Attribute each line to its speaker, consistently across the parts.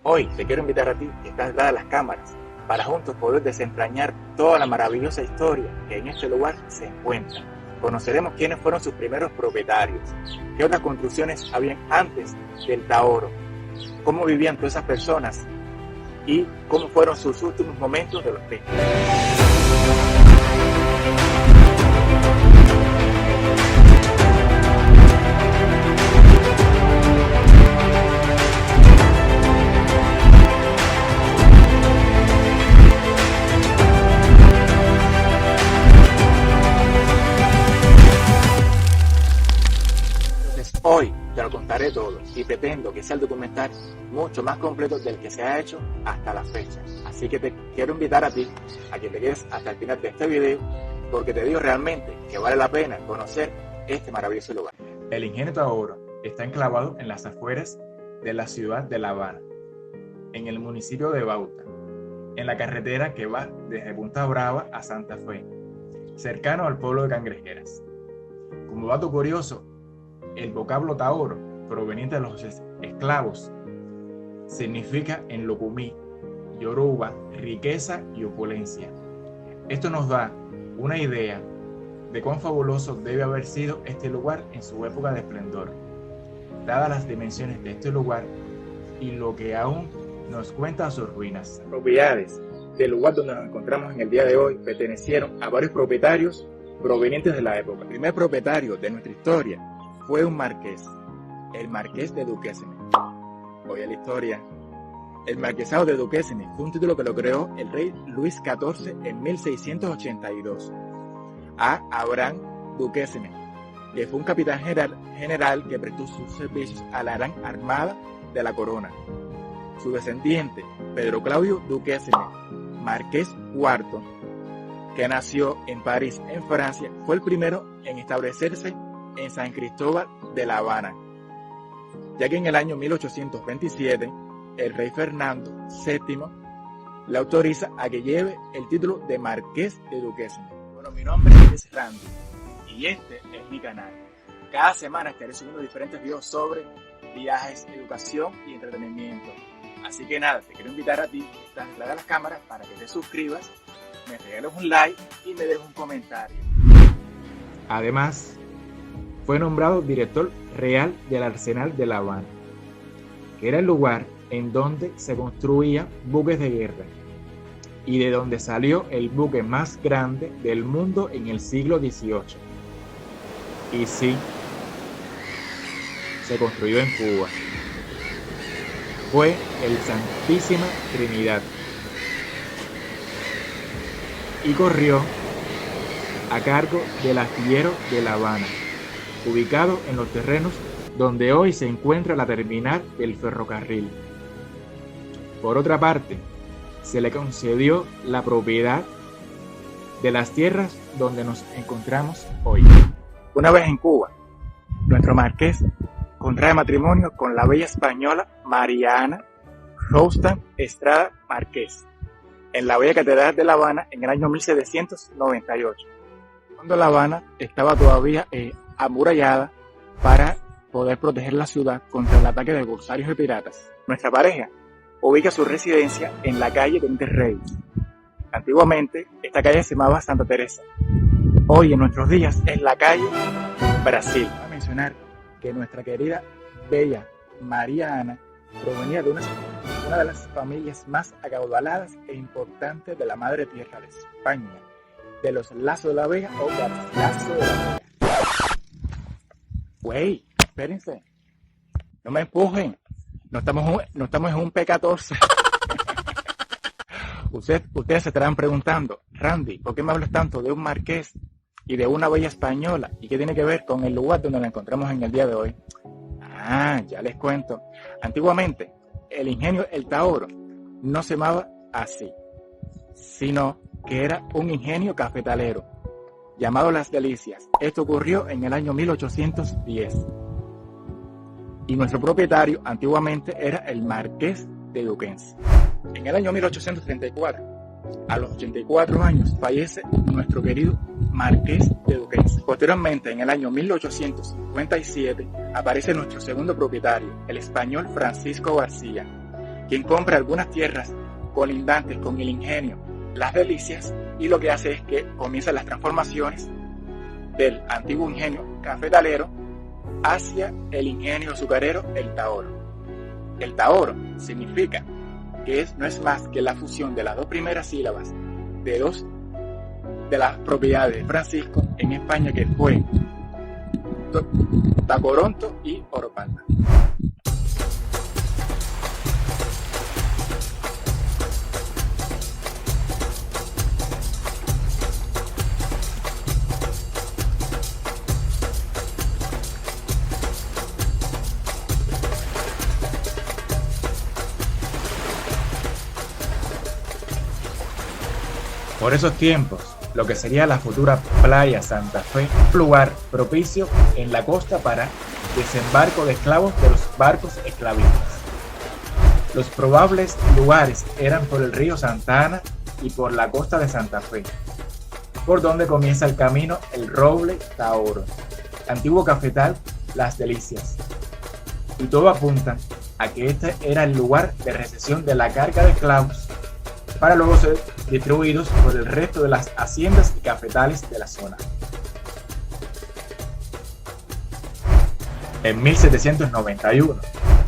Speaker 1: Hoy te quiero invitar a ti, que estás detrás de las cámaras, para juntos poder desentrañar toda la maravillosa historia que en este lugar se encuentra. Conoceremos quiénes fueron sus primeros propietarios, qué otras construcciones habían antes del Taoro, cómo vivían todas esas personas y cómo fueron sus últimos momentos de los mismos. Hoy te lo contaré todo y pretendo que sea el documental mucho más completo del que se ha hecho hasta la fecha. Así que te quiero invitar a ti a que te quedes hasta el final de este video, porque te digo realmente que vale la pena conocer este maravilloso lugar. El Ingenio Taoro está enclavado en las afueras de la ciudad de La Habana, en el municipio de Bauta, en la carretera que va desde Punta Brava a Santa Fe, cercano al pueblo de Cangrejeras. Como dato curioso, el vocablo Taoro, proveniente de los esclavos, significa en Locumí, Yoruba, riqueza y opulencia. Esto nos da una idea de cuán fabuloso debe haber sido este lugar en su época de esplendor, dadas las dimensiones de este lugar y lo que aún nos cuenta sus ruinas. Las propiedades del lugar donde nos encontramos en el día de hoy pertenecieron a varios propietarios provenientes de la época. El primer propietario de nuestra historia fue un marqués, el marqués de Duquesne. Oye la historia. El marquesado de Duquesne fue un título que lo creó el rey Luis XIV en 1682 a Abraham Duquesne, que fue un capitán general que prestó sus servicios a la Gran Armada de la Corona. Su descendiente, Pedro Claudio Duquesne, marqués IV, que nació en París, en Francia, fue el primero en establecerse en San Cristóbal de La Habana, ya que en el año 1827 el rey Fernando VII le autoriza a que lleve el título de marqués de Duquesne. Bueno, mi nombre es Randy y este es mi canal. Cada semana estaré subiendo diferentes videos sobre viajes, educación y entretenimiento. Así que nada, te quiero invitar a ti, que estás detrás de las cámaras, para que te suscribas, me regales un like y me dejes un comentario. Además, fue nombrado director real del Arsenal de La Habana, que era el lugar en donde se construían buques de guerra y de donde salió el buque más grande del mundo en el siglo XVIII. Y sí, se construyó en Cuba. Fue el Santísima Trinidad y corrió a cargo del astillero de La Habana, ubicado en los terrenos donde hoy se encuentra la terminal del ferrocarril. Por otra parte, se le concedió la propiedad de las tierras donde nos encontramos hoy. Una vez en Cuba, nuestro marqués contrae matrimonio con la bella española María Ana Rostand Estrada Márquez, en la bella catedral de La Habana en el año 1798, cuando La Habana estaba todavía amurallada para poder proteger la ciudad contra el ataque de corsarios y piratas. Nuestra pareja ubica su residencia en la calle Teniente Reyes. Antiguamente, esta calle se llamaba Santa Teresa. Hoy, en nuestros días, es la calle Brasil. Voy a mencionar que nuestra querida bella María Ana provenía de una de las familias más acaudaladas e importantes de la madre tierra de España, de los Lazo de la Vega o Garcilaso de la Vega. Güey, espérense, no me empujen, no estamos en un P14. Ustedes se estarán preguntando, Randy, ¿por qué me hablas tanto de un marqués y de una bella española? ¿Y qué tiene que ver con el lugar donde la encontramos en el día de hoy? Ya les cuento. Antiguamente, el ingenio El Taoro no se llamaba así, sino que era un ingenio cafetalero llamado Las Delicias. Esto ocurrió en el año 1810. Y nuestro propietario antiguamente era el marqués de Duquesne. En el año 1834, a los 84 años, fallece nuestro querido marqués de Duquesne. Posteriormente, en el año 1857, aparece nuestro segundo propietario, el español Francisco García, quien compra algunas tierras colindantes con el ingenio Las Delicias, y lo que hace es que comienzan las transformaciones del antiguo ingenio cafetalero hacia el ingenio azucarero El Tahoro. El Tahoro significa que no es más que la fusión de las dos primeras sílabas de dos de las propiedades de Francisco en España, que fue Tacoronto y Oropalma.
Speaker 2: Por esos tiempos, lo que sería la futura playa Santa Fe, un lugar propicio en la costa para desembarco de esclavos de los barcos esclavistas. Los probables lugares eran por el río Santa Ana y por la costa de Santa Fe, por donde comienza el camino El Roble Tahoro, antiguo cafetal Las Delicias. Y todo apunta a que este era el lugar de recepción de la carga de esclavos para luego ser distribuidos por el resto de las haciendas y cafetales de la zona. En 1791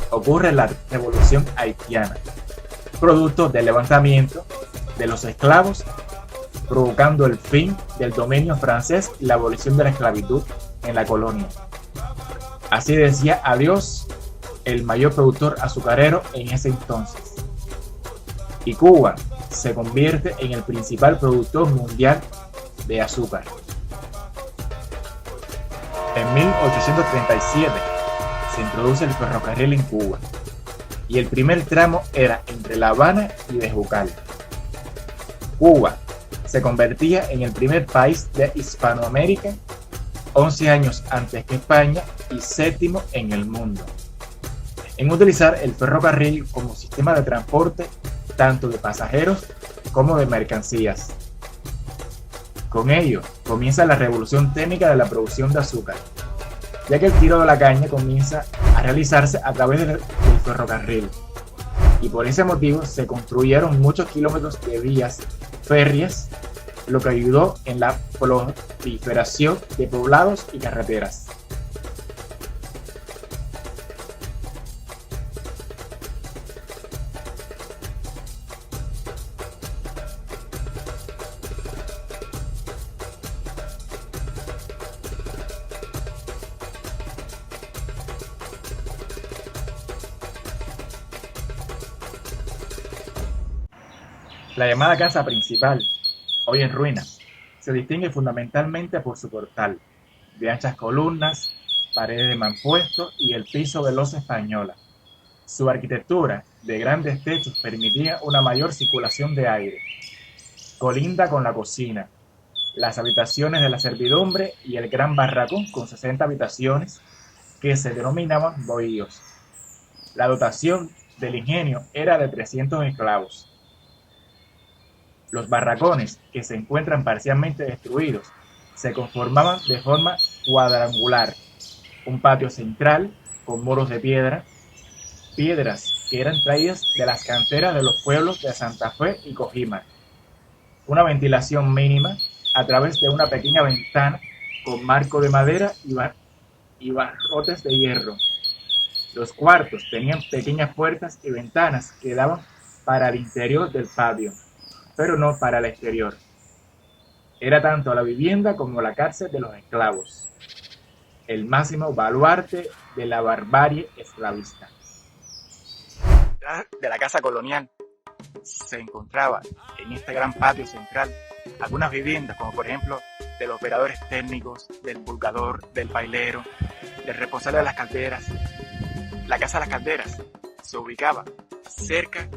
Speaker 2: ocurre la Revolución Haitiana, producto del levantamiento de los esclavos, provocando el fin del dominio francés y la abolición de la esclavitud en la colonia. Así decía adiós el mayor productor azucarero en ese entonces. Y Cuba se convierte en el principal productor mundial de azúcar. En 1837 se introduce el ferrocarril en Cuba y el primer tramo era entre La Habana y Bejucal. Cuba se convertía en el primer país de Hispanoamérica 11 años antes que España y séptimo en el mundo en utilizar el ferrocarril como sistema de transporte tanto de pasajeros como de mercancías. Con ello comienza la revolución técnica de la producción de azúcar, ya que el tiro de la caña comienza a realizarse a través del ferrocarril, y por ese motivo se construyeron muchos kilómetros de vías férreas, lo que ayudó en la proliferación de poblados y carreteras. La llamada casa principal, hoy en ruinas, se distingue fundamentalmente por su portal, de anchas columnas, paredes de mampuesto y el piso de losa española. Su arquitectura, de grandes techos, permitía una mayor circulación de aire. Colinda con la cocina, las habitaciones de la servidumbre y el gran barracón con 60 habitaciones, que se denominaban bohíos. La dotación del ingenio era de 300 esclavos. Los barracones, que se encuentran parcialmente destruidos, se conformaban de forma cuadrangular, un patio central con muros de piedras que eran traídas de las canteras de los pueblos de Santa Fe y Cojima, una ventilación mínima a través de una pequeña ventana con marco de madera y barrotes de hierro. Los cuartos tenían pequeñas puertas y ventanas que daban para el interior del patio, pero no para el exterior. Era tanto la vivienda como la cárcel de los esclavos, el máximo baluarte de la barbarie esclavista.
Speaker 1: De la casa colonial se encontraba en este gran patio central algunas viviendas, como por ejemplo de los operadores técnicos, del pulgador, del pailero, del responsable de las calderas. La casa de las calderas se ubicaba cerca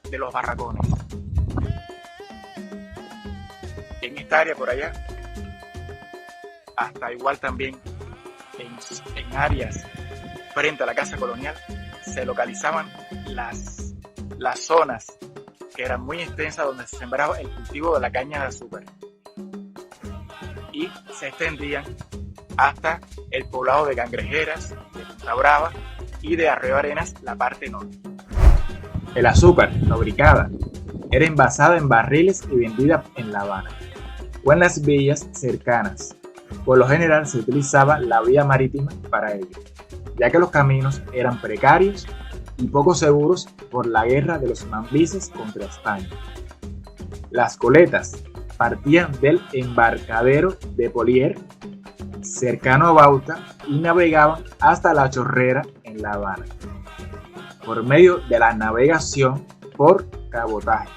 Speaker 1: de los barracones. En esta área por allá, hasta igual también en áreas frente a la casa colonial, se localizaban las zonas que eran muy extensas donde se sembraba el cultivo de la caña de azúcar y se extendían hasta el poblado de Cangrejeras, de Punta Brava y de Arroyo Arenas, la parte norte.
Speaker 2: El azúcar, fabricada, era envasada en barriles y vendida en La Habana o en las villas cercanas. Por lo general se utilizaba la vía marítima para ello, ya que los caminos eran precarios y poco seguros por la guerra de los mambises contra España. Las coletas partían del embarcadero de Polier, cercano a Bauta, y navegaban hasta La Chorrera en La Habana, por medio de la navegación por cabotaje.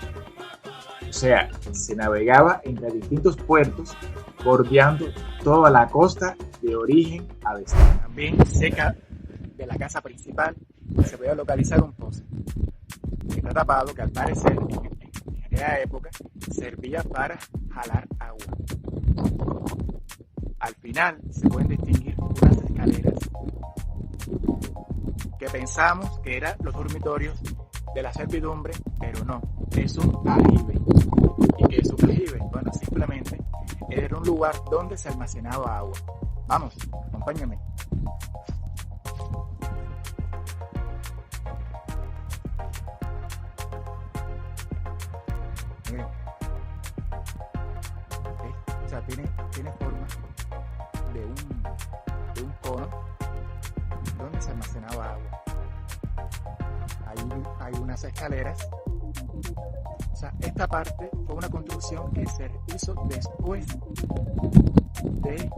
Speaker 2: O sea, se navegaba entre distintos puertos, bordeando toda la costa de origen a destino.
Speaker 1: También cerca de la casa principal se podía localizar un pozo que está tapado, que al parecer en aquella época servía para jalar agua. Al final se pueden distinguir unas escaleras que pensamos que eran los dormitorios de la servidumbre, pero no, es un aljibe. ¿Y qué es un aljibe? Bueno, simplemente era un lugar donde se almacenaba agua. Vamos, acompáñame. O sea, tiene forma de un cono donde se almacenaba agua. Hay unas escaleras. O sea, esta parte fue una construcción que se hizo después de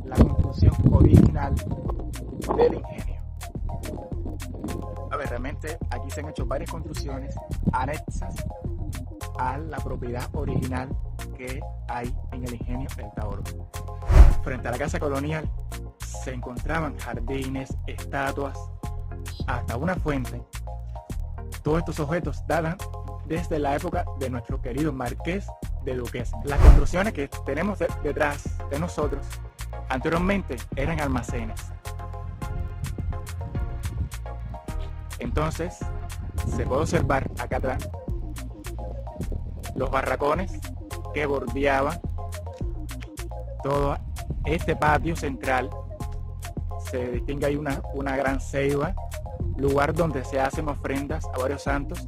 Speaker 1: la construcción original del ingenio. A ver, realmente aquí se han hecho varias construcciones anexas a la propiedad original que hay en el ingenio El Taoro. Frente a la casa colonial se encontraban jardines, estatuas, hasta una fuente. Todos estos objetos datan desde la época de nuestro querido Marqués de Duquesa. Las construcciones que tenemos detrás de nosotros anteriormente eran almacenes. Entonces se puede observar acá atrás los barracones que bordeaban todo este patio central. Se distingue ahí una gran ceiba, lugar donde se hacen ofrendas a varios santos,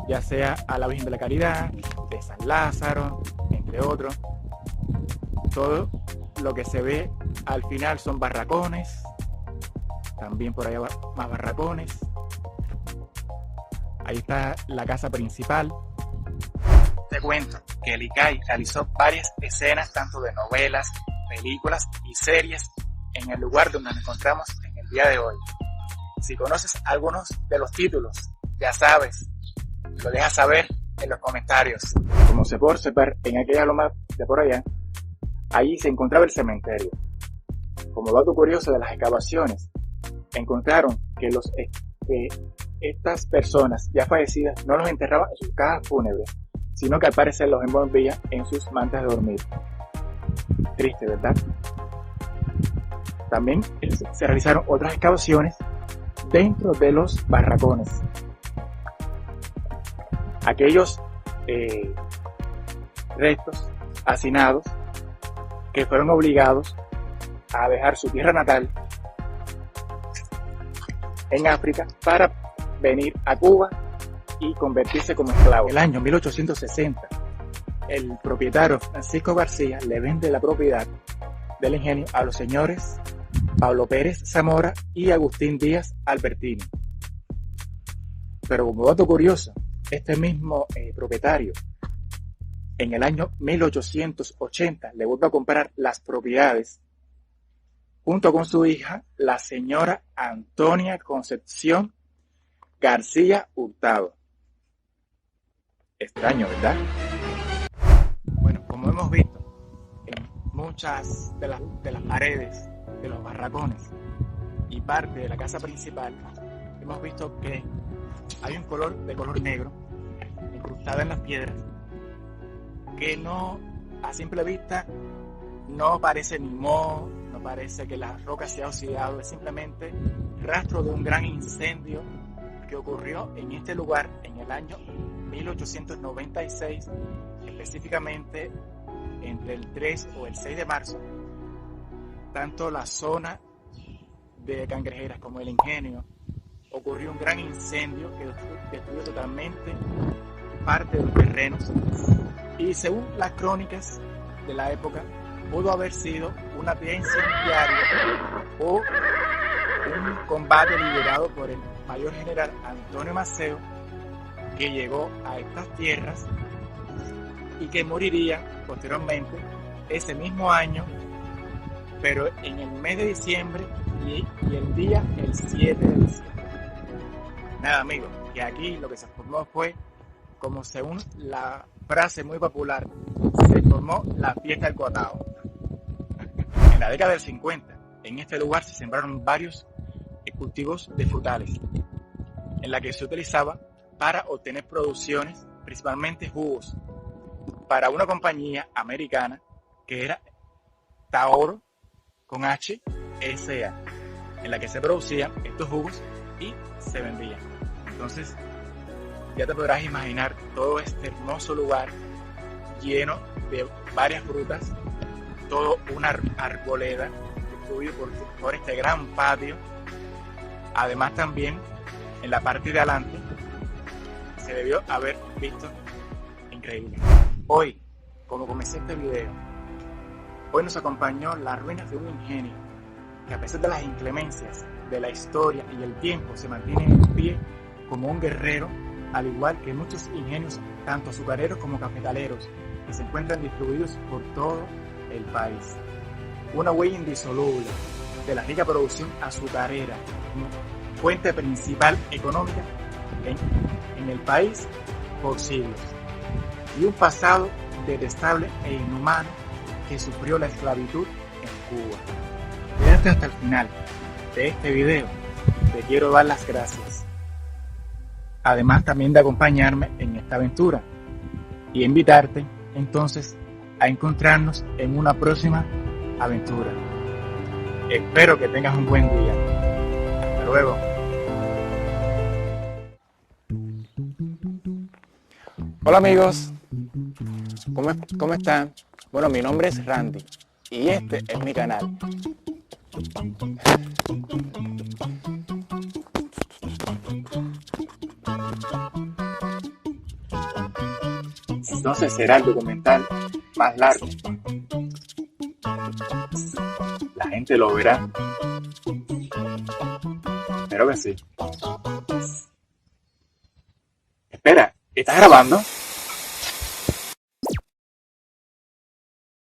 Speaker 1: ya sea a la Virgen de la Caridad, de San Lázaro, entre otros. Todo lo que se ve al final son barracones, también por allá más barracones. Ahí está la casa principal. Te cuento que el ICAI realizó varias escenas, tanto de novelas, películas y series, en el lugar donde nos encontramos en el día de hoy. Si conoces algunos de los títulos, ya sabes, lo dejas saber en los comentarios. Como se puede observar en aquella loma de por allá, allí se encontraba el cementerio. Como dato curioso de las excavaciones, encontraron que estas personas ya fallecidas no los enterraban en sus cajas fúnebres, sino que al parecer los envolvía en sus mantas de dormir. Triste, ¿verdad? También se realizaron otras excavaciones dentro de los barracones. Aquellos restos hacinados que fueron obligados a dejar su tierra natal en África para venir a Cuba y convertirse como esclavos. En el año 1860, el propietario Francisco García le vende la propiedad del ingenio a los señores Pablo Pérez Zamora y Agustín Díaz Albertini. Pero como dato curioso, este mismo propietario en el año 1880 le vuelve a comprar las propiedades junto con su hija, la señora Antonia Concepción García Hurtado. Extraño, ¿verdad? Bueno, como hemos visto en muchas de las paredes de los barracones y parte de la casa principal, hemos visto que hay un color de color negro incrustado en las piedras que no, a simple vista, no parece ni moho, no parece que la roca se ha oxidado, es simplemente rastro de un gran incendio que ocurrió en este lugar en el año 1896, específicamente entre el 3 o el 6 de marzo. Tanto la zona de Cangrejeras como el ingenio ocurrió un gran incendio que destruyó totalmente parte de los terrenos y según las crónicas de la época pudo haber sido una pelea incendiaria o un combate liderado por el mayor general Antonio Maceo, que llegó a estas tierras y que moriría posteriormente ese mismo año, pero en el mes de diciembre y el día el 7 de diciembre. Nada, amigos, que aquí lo que se formó fue, como según la frase muy popular, se formó la fiesta del Cotao. En la década del 50, en este lugar se sembraron varios cultivos de frutales, en la que se utilizaba para obtener producciones, principalmente jugos, para una compañía americana que era Taoro con H S.A., en la que se producían estos jugos y se vendían. Entonces, ya te podrás imaginar todo este hermoso lugar lleno de varias frutas, todo una arboleda distribuido por este gran patio. Además, también en la parte de adelante se debió haber visto increíble. Hoy, como comencé este video, hoy nos acompañó las ruinas de un ingenio que, a pesar de las inclemencias de la historia y el tiempo, se mantiene en pie como un guerrero, al igual que muchos ingenios, tanto azucareros como cafetaleros, que se encuentran distribuidos por todo el país. Una huella indisoluble de la rica producción azucarera, como fuente principal económica en el país por siglos, y un pasado detestable e inhumano que sufrió la esclavitud en Cuba. Quédate hasta el final de este video, te quiero dar las gracias. Además también de acompañarme en esta aventura y invitarte entonces a encontrarnos en una próxima aventura. Espero que tengas un buen día. Hasta luego.
Speaker 3: Hola amigos, ¿Cómo están? Bueno, mi nombre es Randy y este es mi canal.
Speaker 1: Entonces será el documental más largo. La gente lo verá. Espero que sí. Espera, ¿estás grabando?